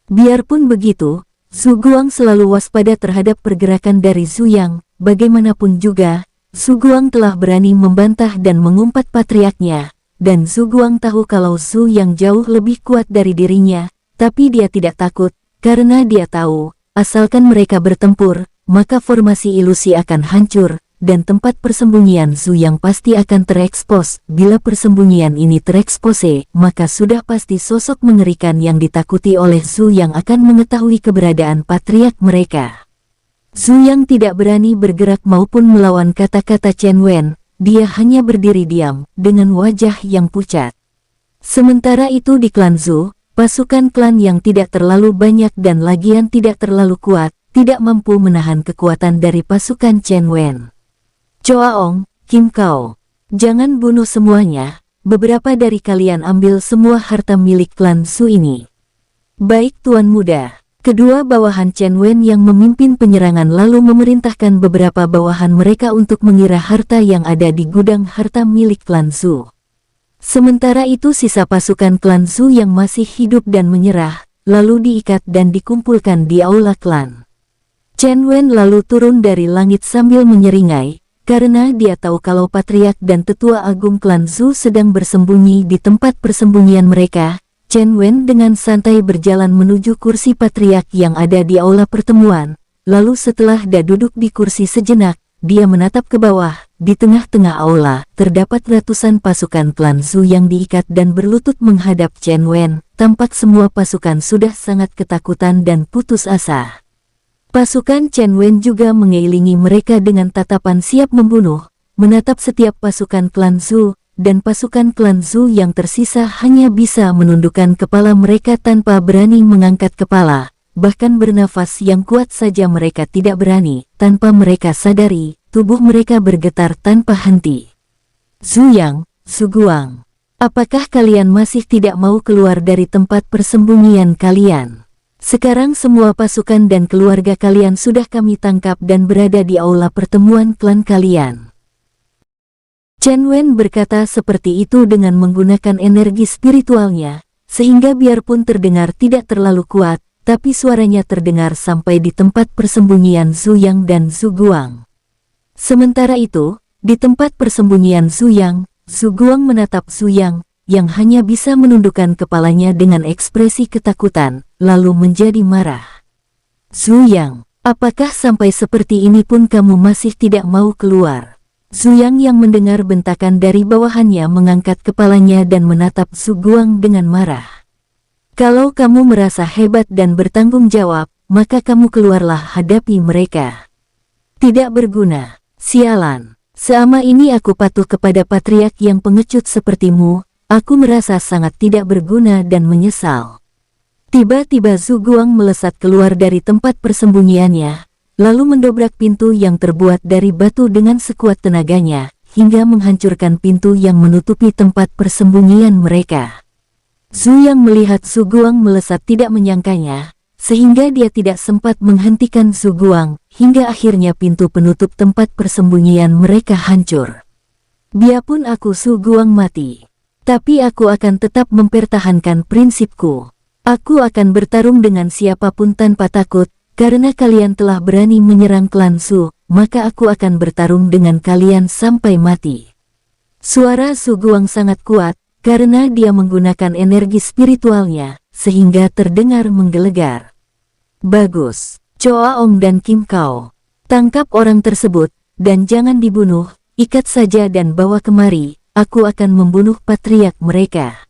Biarpun begitu, Su Guang selalu waspada terhadap pergerakan dari Zhu Yang, bagaimanapun juga, Su Guang telah berani membantah dan mengumpat patriarknya, dan Su Guang tahu kalau Zhu Yang jauh lebih kuat dari dirinya, tapi dia tidak takut, karena dia tahu, asalkan mereka bertempur, maka formasi ilusi akan hancur, dan tempat persembunyian Zhu Yang pasti akan terekspos. Bila persembunyian ini terekspose, maka sudah pasti sosok mengerikan yang ditakuti oleh Zhu Yang akan mengetahui keberadaan patriark mereka. Zhu Yang tidak berani bergerak maupun melawan kata-kata Chen Wen, dia hanya berdiri diam, dengan wajah yang pucat. Sementara itu di klan Zhu, pasukan klan yang tidak terlalu banyak dan lagian tidak terlalu kuat, tidak mampu menahan kekuatan dari pasukan Chen Wen. Choaong, Kim Kao, jangan bunuh semuanya, beberapa dari kalian ambil semua harta milik klan Su ini. Baik Tuan Muda. Kedua bawahan Chen Wen yang memimpin penyerangan lalu memerintahkan beberapa bawahan mereka untuk mengira harta yang ada di gudang harta milik klan Su. Sementara itu sisa pasukan klan Su yang masih hidup dan menyerah, lalu diikat dan dikumpulkan di aula klan. Chen Wen lalu turun dari langit sambil menyeringai, karena dia tahu kalau Patriark dan Tetua Agung klan Su sedang bersembunyi di tempat persembunyian mereka. Chen Wen dengan santai berjalan menuju kursi Patriark yang ada di aula pertemuan, lalu setelah dia duduk di kursi sejenak, dia menatap ke bawah. Di tengah-tengah aula, terdapat ratusan pasukan klan Su yang diikat dan berlutut menghadap Chen Wen. Tampak semua pasukan sudah sangat ketakutan dan putus asa. Pasukan Chen Wen juga mengelilingi mereka dengan tatapan siap membunuh, menatap setiap pasukan klan Su, dan pasukan klan Su yang tersisa hanya bisa menundukkan kepala mereka tanpa berani mengangkat kepala, bahkan bernafas yang kuat saja mereka tidak berani. Tanpa mereka sadari, tubuh mereka bergetar tanpa henti. Zuyang, Suguang, apakah kalian masih tidak mau keluar dari tempat persembunyian kalian? Sekarang semua pasukan dan keluarga kalian sudah kami tangkap dan berada di aula pertemuan klan kalian. Chen Wen berkata seperti itu dengan menggunakan energi spiritualnya, sehingga biarpun terdengar tidak terlalu kuat, tapi suaranya terdengar sampai di tempat persembunyian Zuyang dan Suguang. Sementara itu, di tempat persembunyian Zuyang, Suguang menatap Zuyang, yang hanya bisa menundukkan kepalanya dengan ekspresi ketakutan, lalu menjadi marah. Zuyang, apakah sampai seperti ini pun kamu masih tidak mau keluar? Zuyang yang mendengar bentakan dari bawahannya mengangkat kepalanya dan menatap Suguang dengan marah. Kalau kamu merasa hebat dan bertanggung jawab, maka kamu keluarlah hadapi mereka. Tidak berguna, sialan. Selama ini aku patuh kepada Patriark yang pengecut sepertimu, aku merasa sangat tidak berguna dan menyesal. Tiba-tiba Suguang melesat keluar dari tempat persembunyiannya, lalu mendobrak pintu yang terbuat dari batu dengan sekuat tenaganya, hingga menghancurkan pintu yang menutupi tempat persembunyian mereka. Zuyang melihat Suguang melesat tidak menyangkanya, sehingga dia tidak sempat menghentikan Suguang, hingga akhirnya pintu penutup tempat persembunyian mereka hancur. Biarpun aku Suguang mati, tapi aku akan tetap mempertahankan prinsipku. Aku akan bertarung dengan siapapun tanpa takut. Karena kalian telah berani menyerang klan Su, maka aku akan bertarung dengan kalian sampai mati. Suara Suguang sangat kuat, karena dia menggunakan energi spiritualnya, sehingga terdengar menggelegar. Bagus, Choaong dan Kim Kao. Tangkap orang tersebut, dan jangan dibunuh, ikat saja dan bawa kemari, aku akan membunuh Patriark mereka.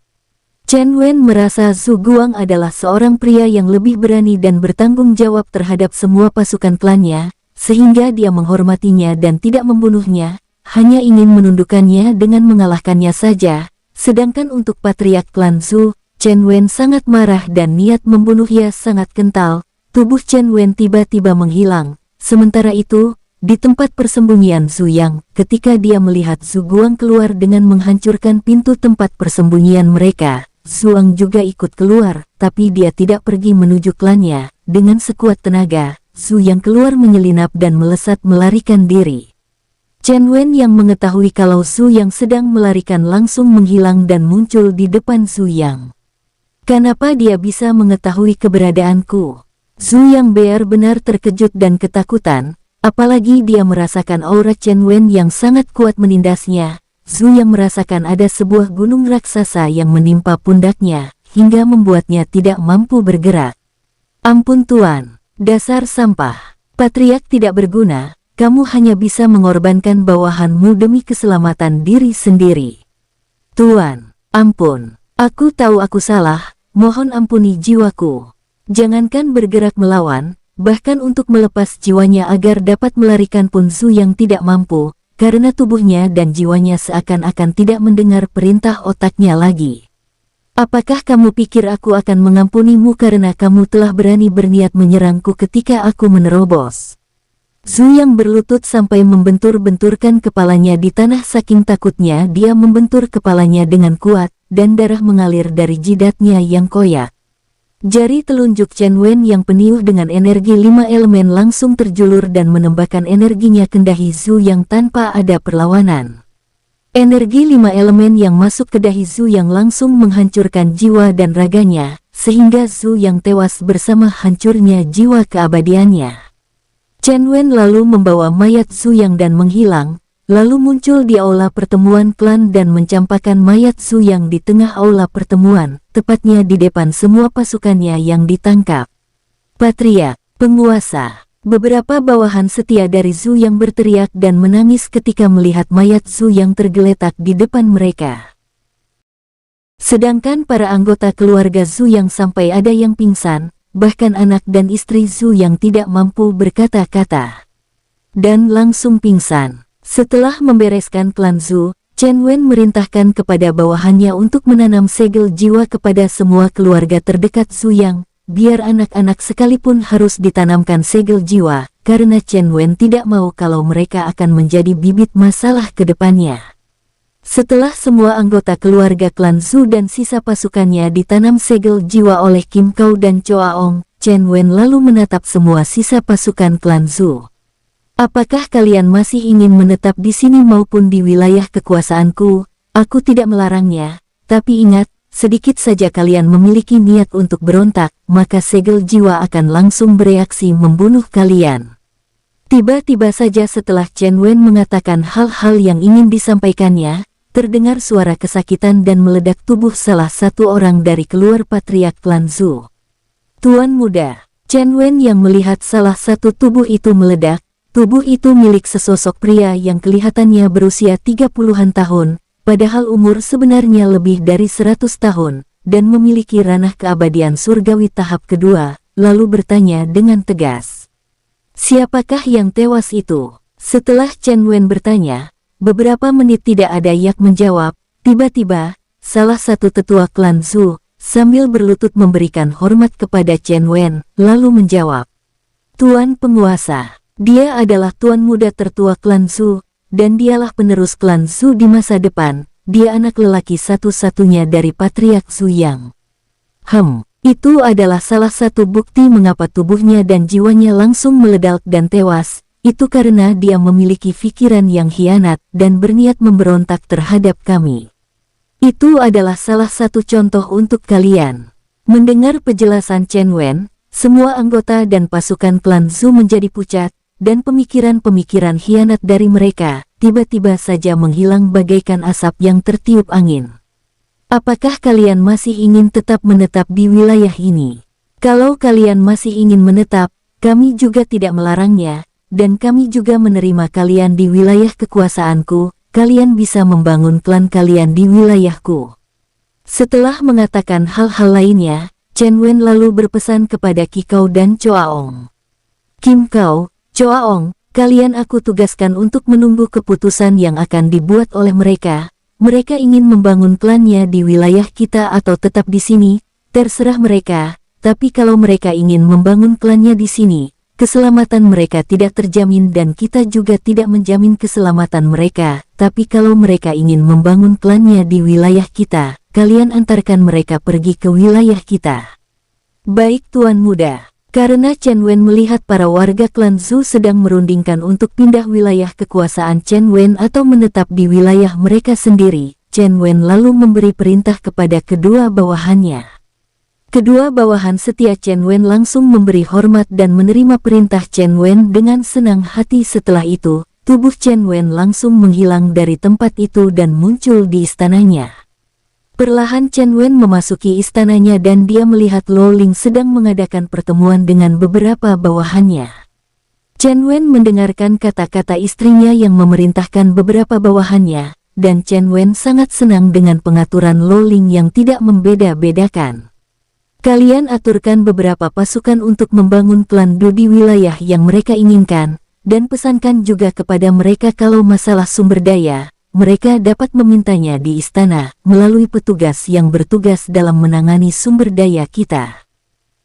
Chen Wen merasa Suguang adalah seorang pria yang lebih berani dan bertanggung jawab terhadap semua pasukan klannya, sehingga dia menghormatinya dan tidak membunuhnya, hanya ingin menundukkannya dengan mengalahkannya saja. Sedangkan untuk Patriark klan Su, Chen Wen sangat marah dan niat membunuhnya sangat kental. Tubuh Chen Wen tiba-tiba menghilang. Sementara itu, di tempat persembunyian Zuyang, ketika dia melihat Suguang keluar dengan menghancurkan pintu tempat persembunyian mereka, Zuyang juga ikut keluar, tapi dia tidak pergi menuju klannya. Dengan sekuat tenaga, Zuyang keluar menyelinap dan melesat melarikan diri. Chen Wen yang mengetahui kalau Zuyang sedang melarikan langsung menghilang dan muncul di depan Zuyang. Kenapa dia bisa mengetahui keberadaanku? Zuyang benar-benar terkejut dan ketakutan, apalagi dia merasakan aura Chen Wen yang sangat kuat menindasnya. Zuyang merasakan ada sebuah gunung raksasa yang menimpa pundaknya, hingga membuatnya tidak mampu bergerak. Ampun Tuan, dasar sampah. Patriark tidak berguna, kamu hanya bisa mengorbankan bawahanmu demi keselamatan diri sendiri. Tuan, ampun, aku tahu aku salah, mohon ampuni jiwaku. Jangankan bergerak melawan, bahkan untuk melepas jiwanya agar dapat melarikan pun Zuyang tidak mampu, karena tubuhnya dan jiwanya seakan-akan tidak mendengar perintah otaknya lagi. Apakah kamu pikir aku akan mengampunimu karena kamu telah berani berniat menyerangku ketika aku menerobos? Zhu Yang berlutut sampai membentur-benturkan kepalanya di tanah saking takutnya dia membentur kepalanya dengan kuat, dan darah mengalir dari jidatnya yang koyak. Jari telunjuk Chen Wen yang penuh dengan energi 5 elemen langsung terjulur dan menembakkan energinya ke dahi Zhu Yang tanpa ada perlawanan. Energi 5 elemen yang masuk ke dahi Zhu Yang langsung menghancurkan jiwa dan raganya, sehingga Zhu Yang tewas bersama hancurnya jiwa keabadiannya. Chen Wen lalu membawa mayat Zhu Yang dan menghilang, lalu muncul di aula pertemuan klan dan mencampakkan mayat Zhu Yang di tengah aula pertemuan, tepatnya di depan semua pasukannya yang ditangkap. Patriark, penguasa. Beberapa bawahan setia dari Zhu Yang berteriak dan menangis ketika melihat mayat Zhu Yang tergeletak di depan mereka. Sedangkan para anggota keluarga Zhu Yang sampai ada yang pingsan, bahkan anak dan istri Zhu Yang tidak mampu berkata-kata. Dan langsung pingsan. Setelah membereskan klan Zhu, Chen Wen merintahkan kepada bawahannya untuk menanam segel jiwa kepada semua keluarga terdekat Zhu Yang. Biar anak-anak sekalipun harus ditanamkan segel jiwa, karena Chen Wen tidak mau kalau mereka akan menjadi bibit masalah ke depannya. Setelah semua anggota keluarga klan Zhu dan sisa pasukannya ditanam segel jiwa oleh Kim Kao dan Choa Ong, Chen Wen lalu menatap semua sisa pasukan klan Zhu. Apakah kalian masih ingin menetap di sini maupun di wilayah kekuasaanku? Aku tidak melarangnya, tapi ingat, sedikit saja kalian memiliki niat untuk berontak, maka segel jiwa akan langsung bereaksi membunuh kalian. Tiba-tiba saja setelah Chen Wen mengatakan hal-hal yang ingin disampaikannya, terdengar suara kesakitan dan meledak tubuh salah satu orang dari keluar patriark klan Zhu. Tuan muda, Chen Wen yang melihat salah satu tubuh itu meledak, tubuh itu milik sesosok pria yang kelihatannya berusia 30-an tahun, padahal umur sebenarnya lebih dari 100 tahun, dan memiliki ranah keabadian surgawi tahap kedua, lalu bertanya dengan tegas. Siapakah yang tewas itu? Setelah Chen Wen bertanya, beberapa menit tidak ada yang menjawab, tiba-tiba, salah satu tetua klan Zhu, sambil berlutut memberikan hormat kepada Chen Wen, lalu menjawab. Tuan penguasa, dia adalah tuan muda tertua klan Zhu, dan dialah penerus klan Zhu di masa depan, dia anak lelaki satu-satunya dari patriark Zhu Yang. Itu adalah salah satu bukti mengapa tubuhnya dan jiwanya langsung meledak dan tewas, itu karena dia memiliki pikiran yang hianat dan berniat memberontak terhadap kami. Itu adalah salah satu contoh untuk kalian. Mendengar penjelasan Chen Wen, semua anggota dan pasukan klan Zhu menjadi pucat, dan pemikiran-pemikiran hianat dari mereka tiba-tiba saja menghilang bagaikan asap yang tertiup angin. Apakah kalian masih ingin tetap menetap di wilayah ini? Kalau kalian masih ingin menetap, kami juga tidak melarangnya, dan kami juga menerima kalian di wilayah kekuasaanku, kalian bisa membangun klan kalian di wilayahku. Setelah mengatakan hal-hal lainnya, Chen Wen lalu berpesan kepada Kim Kao dan Choa Ong. Kim Kao, Choa Ong, kalian aku tugaskan untuk menunggu keputusan yang akan dibuat oleh mereka. Mereka ingin membangun klannya di wilayah kita atau tetap di sini, terserah mereka. Tapi kalau mereka ingin membangun klannya di sini, keselamatan mereka tidak terjamin dan kita juga tidak menjamin keselamatan mereka. Tapi kalau mereka ingin membangun klannya di wilayah kita, kalian antarkan mereka pergi ke wilayah kita. Baik tuan muda. Karena Chen Wen melihat para warga klan Zhu sedang merundingkan untuk pindah wilayah kekuasaan Chen Wen atau menetap di wilayah mereka sendiri, Chen Wen lalu memberi perintah kepada kedua bawahannya. Kedua bawahan setia Chen Wen langsung memberi hormat dan menerima perintah Chen Wen dengan senang hati. Setelah itu, tubuh Chen Wen langsung menghilang dari tempat itu dan muncul di istananya. Perlahan Chen Wen memasuki istananya dan dia melihat Lo Ling sedang mengadakan pertemuan dengan beberapa bawahannya. Chen Wen mendengarkan kata-kata istrinya yang memerintahkan beberapa bawahannya, dan Chen Wen sangat senang dengan pengaturan Lo Ling yang tidak membeda-bedakan. Kalian aturkan beberapa pasukan untuk membangun klan Du di wilayah yang mereka inginkan, dan pesankan juga kepada mereka kalau masalah sumber daya, mereka dapat memintanya di istana melalui petugas yang bertugas dalam menangani sumber daya kita.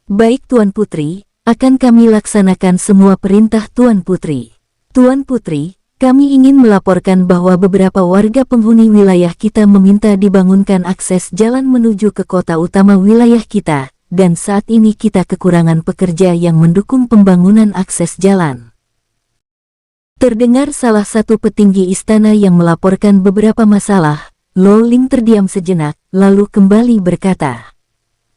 Baik Tuan Putri, akan kami laksanakan semua perintah Tuan Putri. Tuan Putri, kami ingin melaporkan bahwa beberapa warga penghuni wilayah kita meminta dibangunkan akses jalan menuju ke kota utama wilayah kita, dan saat ini kita kekurangan pekerja yang mendukung pembangunan akses jalan. Terdengar salah satu petinggi istana yang melaporkan beberapa masalah. Lo Ling terdiam sejenak, lalu kembali berkata,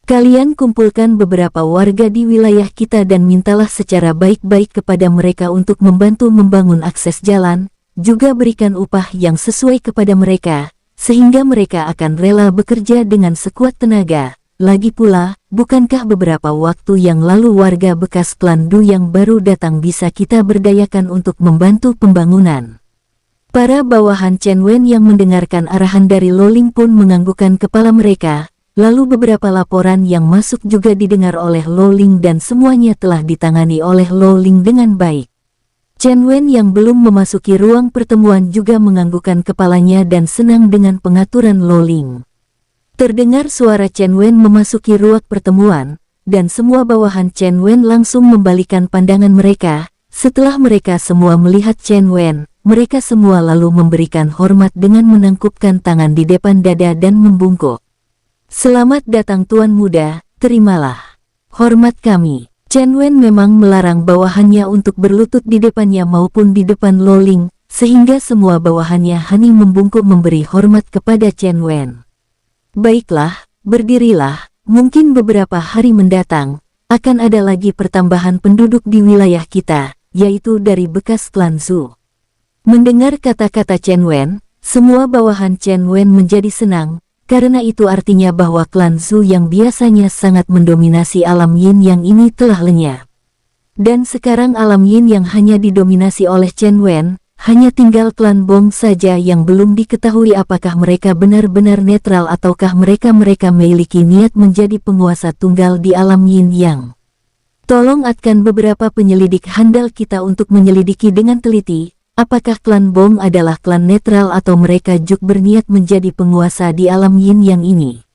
"Kalian kumpulkan beberapa warga di wilayah kita dan mintalah secara baik-baik kepada mereka untuk membantu membangun akses jalan, juga berikan upah yang sesuai kepada mereka, sehingga mereka akan rela bekerja dengan sekuat tenaga. Lagi pula, bukankah beberapa waktu yang lalu warga bekas klan Du yang baru datang bisa kita berdayakan untuk membantu pembangunan?" Para bawahan Chen Wen yang mendengarkan arahan dari Lo Ling pun menganggukkan kepala mereka, lalu beberapa laporan yang masuk juga didengar oleh Lo Ling dan semuanya telah ditangani oleh Lo Ling dengan baik. Chen Wen yang belum memasuki ruang pertemuan juga menganggukkan kepalanya dan senang dengan pengaturan Lo Ling. Terdengar suara Chen Wen memasuki ruang pertemuan, dan semua bawahan Chen Wen langsung membalikan pandangan mereka. Setelah mereka semua melihat Chen Wen, mereka semua lalu memberikan hormat dengan menangkupkan tangan di depan dada dan membungkuk. "Selamat datang Tuan Muda, terimalah hormat kami." Chen Wen memang melarang bawahannya untuk berlutut di depannya maupun di depan Lo Ling, sehingga semua bawahannya hanya membungkuk memberi hormat kepada Chen Wen. "Baiklah, berdirilah, mungkin beberapa hari mendatang, akan ada lagi pertambahan penduduk di wilayah kita, yaitu dari bekas klan Zhu." Mendengar kata-kata Chen Wen, semua bawahan Chen Wen menjadi senang, karena itu artinya bahwa klan Zhu yang biasanya sangat mendominasi alam yin yang ini telah lenyap. Dan sekarang alam yin yang hanya didominasi oleh Chen Wen, hanya tinggal klan Bong saja yang belum diketahui apakah mereka benar-benar netral ataukah mereka memiliki niat menjadi penguasa tunggal di alam yin yang. Tolong adkan beberapa penyelidik handal kita untuk menyelidiki dengan teliti, apakah klan Bong adalah klan netral atau mereka juga berniat menjadi penguasa di alam yin yang ini.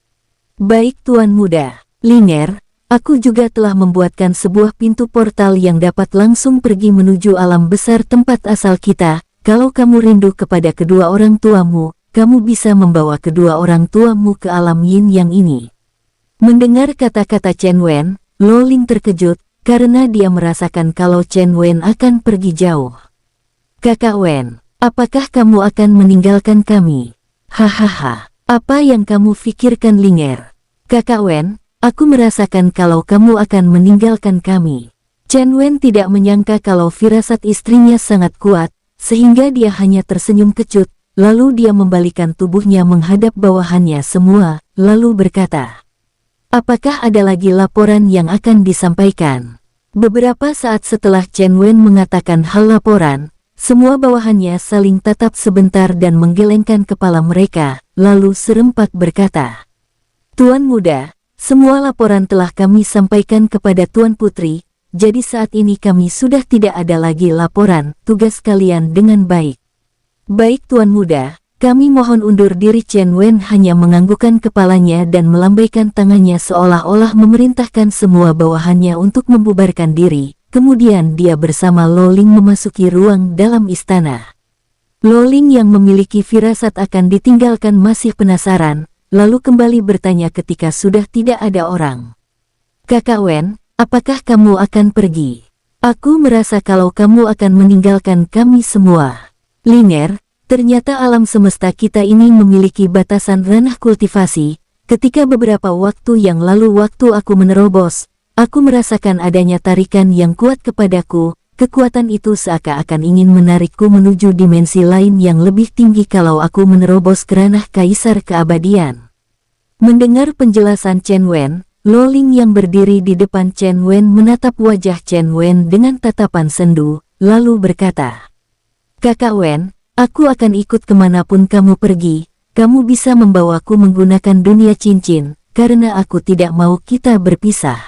Baik Tuan Muda, Linger, aku juga telah membuatkan sebuah pintu portal yang dapat langsung pergi menuju alam besar tempat asal kita. Kalau kamu rindu kepada kedua orang tuamu, kamu bisa membawa kedua orang tuamu ke alam yin yang ini. Mendengar kata-kata Chen Wen, Lo Ling terkejut, karena dia merasakan kalau Chen Wen akan pergi jauh. "Kakak Wen, apakah kamu akan meninggalkan kami?" "Hahaha, apa yang kamu pikirkan Linger? Kakak Wen, aku merasakan kalau kamu akan meninggalkan kami." Chen Wen tidak menyangka kalau firasat istrinya sangat kuat, sehingga dia hanya tersenyum kecut, lalu dia membalikan tubuhnya menghadap bawahannya semua, lalu berkata, "Apakah ada lagi laporan yang akan disampaikan?" Beberapa saat setelah Chen Wen mengatakan hal laporan, semua bawahannya saling tatap sebentar dan menggelengkan kepala mereka, lalu serempak berkata, "Tuan Muda, semua laporan telah kami sampaikan kepada Tuan Putri, jadi saat ini kami sudah tidak ada lagi laporan tugas kalian dengan baik." "Baik Tuan Muda, kami mohon undur diri." Chen Wen hanya menganggukkan kepalanya dan melambaikan tangannya seolah-olah memerintahkan semua bawahannya untuk membubarkan diri. Kemudian dia bersama Lo Ling memasuki ruang dalam istana. Lo Ling yang memiliki firasat akan ditinggalkan masih penasaran, lalu kembali bertanya ketika sudah tidak ada orang. "Kakak Wen, apakah kamu akan pergi? Aku merasa kalau kamu akan meninggalkan kami semua." "Linger, ternyata alam semesta kita ini memiliki batasan ranah kultivasi. Ketika beberapa waktu yang lalu waktu aku menerobos, aku merasakan adanya tarikan yang kuat kepadaku. Kekuatan itu seakan-akan ingin menarikku menuju dimensi lain yang lebih tinggi kalau aku menerobos ke ranah kaisar keabadian." Mendengar penjelasan Chen Wen, Lo Ling yang berdiri di depan Chen Wen menatap wajah Chen Wen dengan tatapan sendu, lalu berkata, "Kakak Wen, aku akan ikut kemanapun kamu pergi. Kamu bisa membawaku menggunakan dunia cincin, karena aku tidak mau kita berpisah.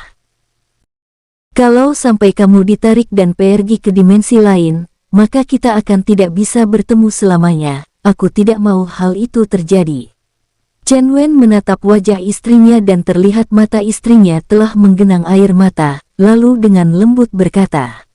Kalau sampai kamu ditarik dan pergi ke dimensi lain, maka kita akan tidak bisa bertemu selamanya. aku tidak mau hal itu terjadi. Chen Wen menatap wajah istrinya dan terlihat mata istrinya telah menggenang air mata, lalu dengan lembut berkata,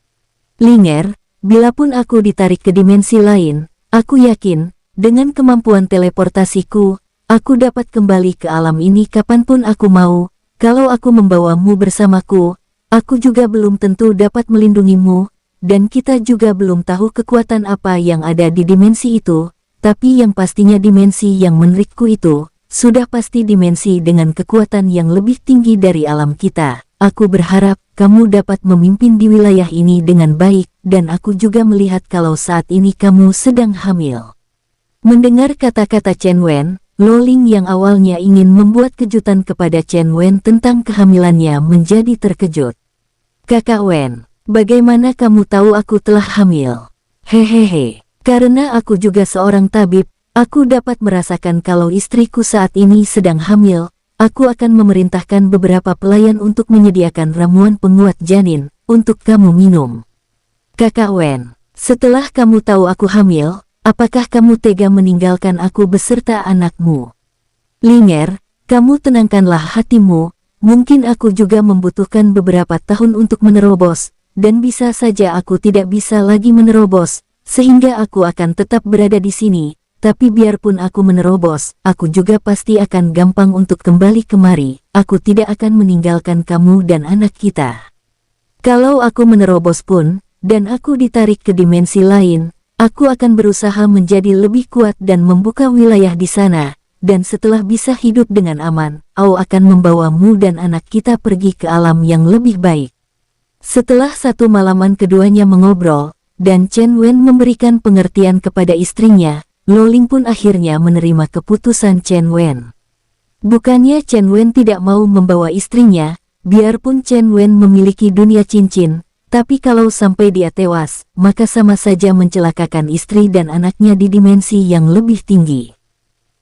"Linger, bilapun aku ditarik ke dimensi lain, aku yakin, dengan kemampuan teleportasiku, aku dapat kembali ke alam ini kapanpun aku mau. Kalau aku membawamu bersamaku, aku juga belum tentu dapat melindungimu, dan kita juga belum tahu kekuatan apa yang ada di dimensi itu, tapi yang pastinya dimensi yang menarikku itu, sudah pasti dimensi dengan kekuatan yang lebih tinggi dari alam kita. Aku berharap kamu dapat memimpin di wilayah ini dengan baik, dan aku juga melihat kalau saat ini kamu sedang hamil." Mendengar kata-kata Chen Wen, Lo Ling yang awalnya ingin membuat kejutan kepada Chen Wen tentang kehamilannya menjadi terkejut. "Kakak Wen, bagaimana kamu tahu aku telah hamil?" "Hehehe, karena aku juga seorang tabib, aku dapat merasakan kalau istriku saat ini sedang hamil. Aku akan memerintahkan beberapa pelayan untuk menyediakan ramuan penguat janin untuk kamu minum." "Kakak Wen, setelah kamu tahu aku hamil, apakah kamu tega meninggalkan aku beserta anakmu?" "Linger, kamu tenangkanlah hatimu, mungkin aku juga membutuhkan beberapa tahun untuk menerobos, dan bisa saja aku tidak bisa lagi menerobos, sehingga aku akan tetap berada di sini. Tapi biarpun aku menerobos, aku juga pasti akan gampang untuk kembali kemari. Aku tidak akan meninggalkan kamu dan anak kita. Kalau aku menerobos pun, dan aku ditarik ke dimensi lain, aku akan berusaha menjadi lebih kuat dan membuka wilayah di sana, dan setelah bisa hidup dengan aman, aku akan membawamu dan anak kita pergi ke alam yang lebih baik." Setelah satu malaman keduanya mengobrol, dan Chen Wen memberikan pengertian kepada istrinya, Lo Ling pun akhirnya menerima keputusan Chen Wen. Bukannya Chen Wen tidak mau membawa istrinya, biarpun Chen Wen memiliki dunia cincin, tapi kalau sampai dia tewas, maka sama saja mencelakakan istri dan anaknya di dimensi yang lebih tinggi.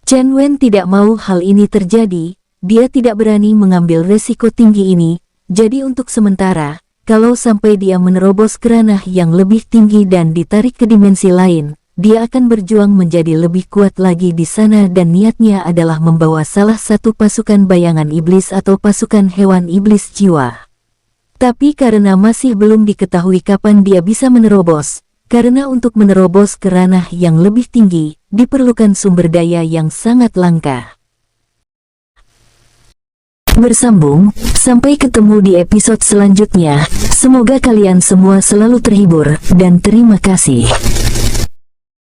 Chen Wen tidak mau hal ini terjadi, dia tidak berani mengambil resiko tinggi ini, jadi untuk sementara, kalau sampai dia menerobos ke ranah yang lebih tinggi dan ditarik ke dimensi lain, dia akan berjuang menjadi lebih kuat lagi di sana dan niatnya adalah membawa salah satu pasukan bayangan iblis atau pasukan hewan iblis jiwa. Tapi karena masih belum diketahui kapan dia bisa menerobos, karena untuk menerobos ke ranah yang lebih tinggi, diperlukan sumber daya yang sangat langka. Bersambung, sampai ketemu di episode selanjutnya. Semoga kalian semua selalu terhibur, dan terima kasih.